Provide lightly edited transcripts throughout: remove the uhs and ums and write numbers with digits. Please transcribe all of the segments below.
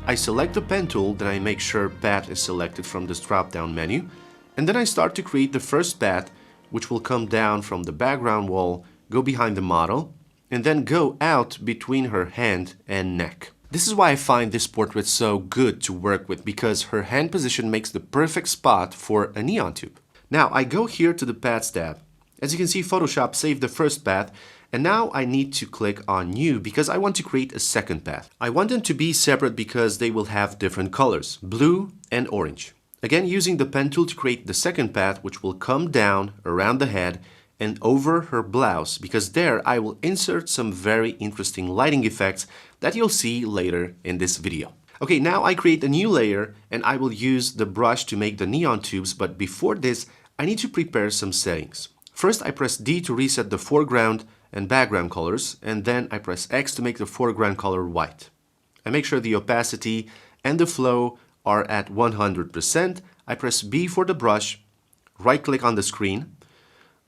I select the pen tool, then I make sure path is selected from this drop-down menu, and then I start to create the first path, which will come down from the background wall, go behind the model, and then go out between her hand and neck. This is why I find this portrait so good to work with, because her hand position makes the perfect spot for a neon tube. Now I go here to the Paths tab. As you can see, Photoshop saved the first path, and now I need to click on New because I want to create a second path. I want them to be separate because they will have different colors, blue and orange. Again, using the pen tool to create the second path, which will come down around the head and over her blouse, because there I will insert some very interesting lighting effects that you'll see later in this video. Okay, now I create a new layer and I will use the brush to make the neon tubes, but before this, I need to prepare some settings. First, I press D to reset the foreground and background colors, and then I press X to make the foreground color white. I make sure the opacity and the flow are at 100%. I press B for the brush, right-click on the screen,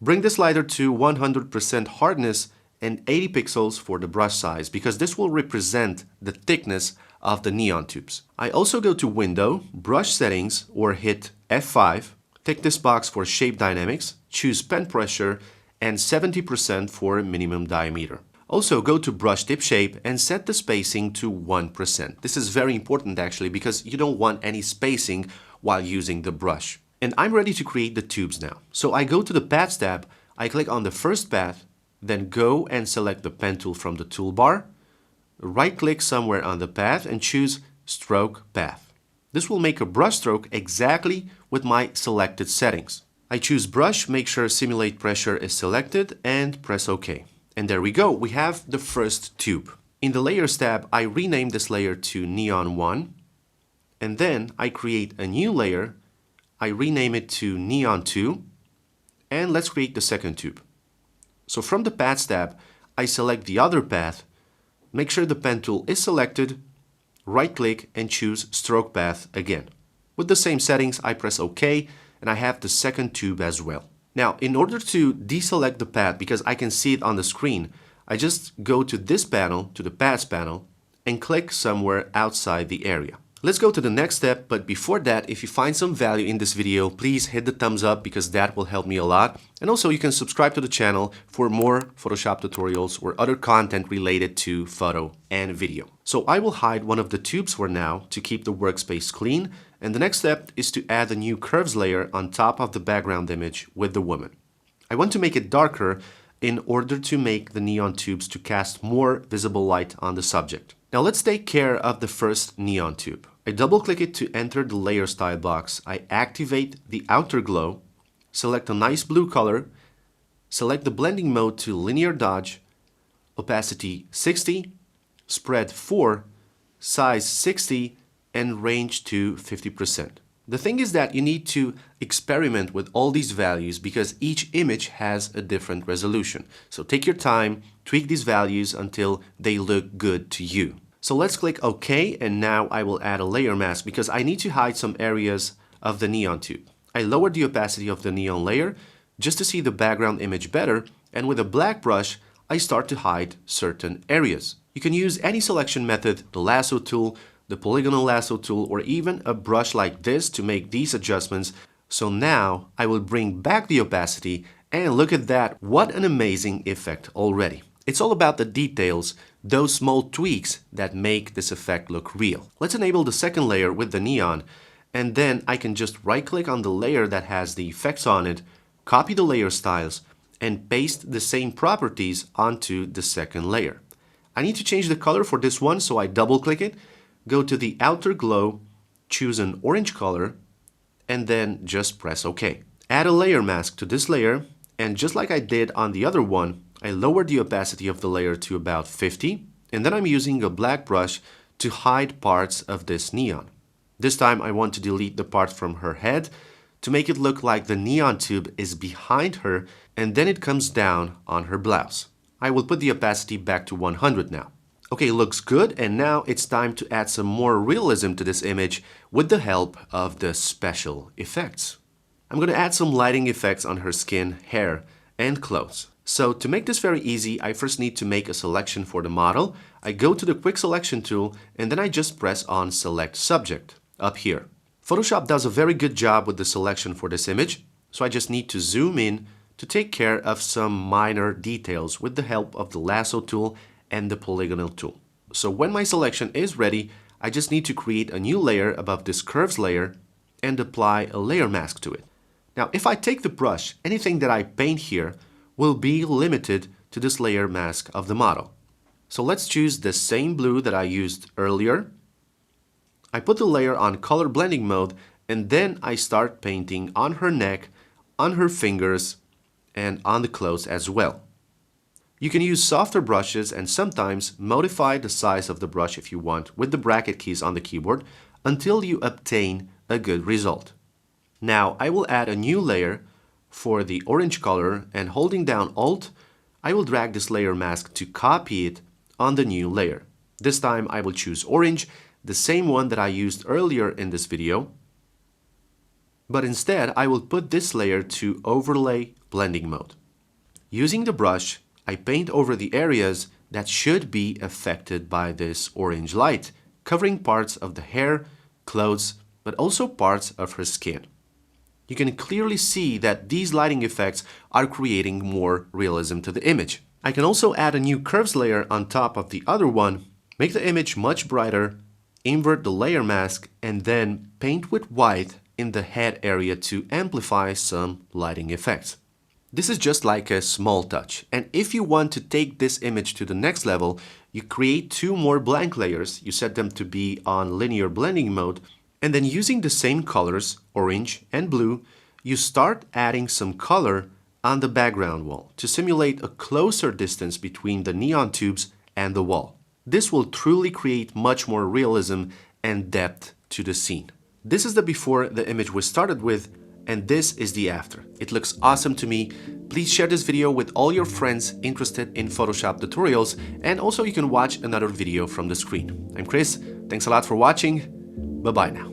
bring the slider to 100% hardness and 80 pixels for the brush size, because this will represent the thickness of the neon tubes. I also go to Window, Brush Settings, or hit F5, tick this box for Shape Dynamics, choose Pen Pressure, and 70% for minimum diameter. Also go to Brush Tip Shape and set the spacing to 1%. This is very important actually, because you don't want any spacing while using the brush. And I'm ready to create the tubes now. So I go to the Paths tab, I click on the first path, then go and select the pen tool from the toolbar, right-click somewhere on the path and choose Stroke Path. This will make a brush stroke exactly with my selected settings. I choose Brush, make sure Simulate Pressure is selected, and press OK. And there we go, we have the first tube. In the Layers tab, I rename this layer to Neon 1, and then I create a new layer. I rename it to Neon 2, and let's create the second tube. So from the Paths tab, I select the other path, make sure the pen tool is selected, right-click and choose Stroke Path again. With the same settings, I press OK, and I have the second tube as well. Now, in order to deselect the path, because I can see it on the screen, I just go to this panel, to the Paths panel, and click somewhere outside the area. Let's go to the next step, but before that, if you find some value in this video, please hit the thumbs up because that will help me a lot. And also you can subscribe to the channel for more Photoshop tutorials or other content related to photo and video. So I will hide one of the tubes for now to keep the workspace clean. And the next step is to add a new curves layer on top of the background image with the woman. I want to make it darker in order to make the neon tubes to cast more visible light on the subject. Now let's take care of the first neon tube. I double click it to enter the layer style box. I activate the outer glow, select a nice blue color, select the blending mode to linear dodge, opacity 60, spread 4, size 60, and range to 50%. The thing is that you need to experiment with all these values because each image has a different resolution. So take your time, tweak these values until they look good to you. So let's click OK, and now I will add a layer mask because I need to hide some areas of the neon tube. I lowered the opacity of the neon layer just to see the background image better, and with a black brush I start to hide certain areas. You can use any selection method, the lasso tool, the polygonal lasso tool, or even a brush like this to make these adjustments. So now I will bring back the opacity, and look at that, what an amazing effect already. It's all about the details, those small tweaks that make this effect look real. Let's enable the second layer with the neon, and then I can just right-click on the layer that has the effects on it, copy the layer styles, and paste the same properties onto the second layer. I need to change the color for this one, so I double-click it, go to the outer glow, choose an orange color, and then just press OK. Add a layer mask to this layer, and just like I did on the other one, I lowered the opacity of the layer to about 50, and then I'm using a black brush to hide parts of this neon. This time I want to delete the part from her head to make it look like the neon tube is behind her and then it comes down on her blouse. I will put the opacity back to 100 now. Okay, looks good, and now it's time to add some more realism to this image with the help of the special effects. I'm going to add some lighting effects on her skin, hair, and clothes. So to make this very easy, I first need to make a selection for the model. I go to the quick selection tool and then I just press on select subject up here. Photoshop does a very good job with the selection for this image, so I just need to zoom in to take care of some minor details with the help of the lasso tool and the polygonal tool. So when my selection is ready, I just need to create a new layer above this curves layer and apply a layer mask to it. Now, if I take the brush, anything that I paint here will be limited to this layer mask of the model. So let's choose the same blue that I used earlier. I put the layer on color blending mode and then I start painting on her neck, on her fingers, and on the clothes as well. You can use softer brushes and sometimes modify the size of the brush if you want with the bracket keys on the keyboard until you obtain a good result. Now I will add a new layer for the orange color, and holding down Alt, I will drag this layer mask to copy it on the new layer. This time I will choose orange, the same one that I used earlier in this video. But instead I will put this layer to overlay blending mode. Using the brush, I paint over the areas that should be affected by this orange light, covering parts of the hair, clothes, but also parts of her skin. You can clearly see that these lighting effects are creating more realism to the image. I can also add a new curves layer on top of the other one, make the image much brighter, invert the layer mask, and then paint with white in the head area to amplify some lighting effects. This is just like a small touch, and if you want to take this image to the next level, you create two more blank layers, you set them to be on linear blending mode, and then using the same colors, orange and blue, you start adding some color on the background wall to simulate a closer distance between the neon tubes and the wall. This will truly create much more realism and depth to the scene. This is the before the image we started with, and this is the after. It looks awesome to me. Please share this video with all your friends interested in Photoshop tutorials, and also you can watch another video from the screen. I'm Chris, thanks a lot for watching, bye bye now.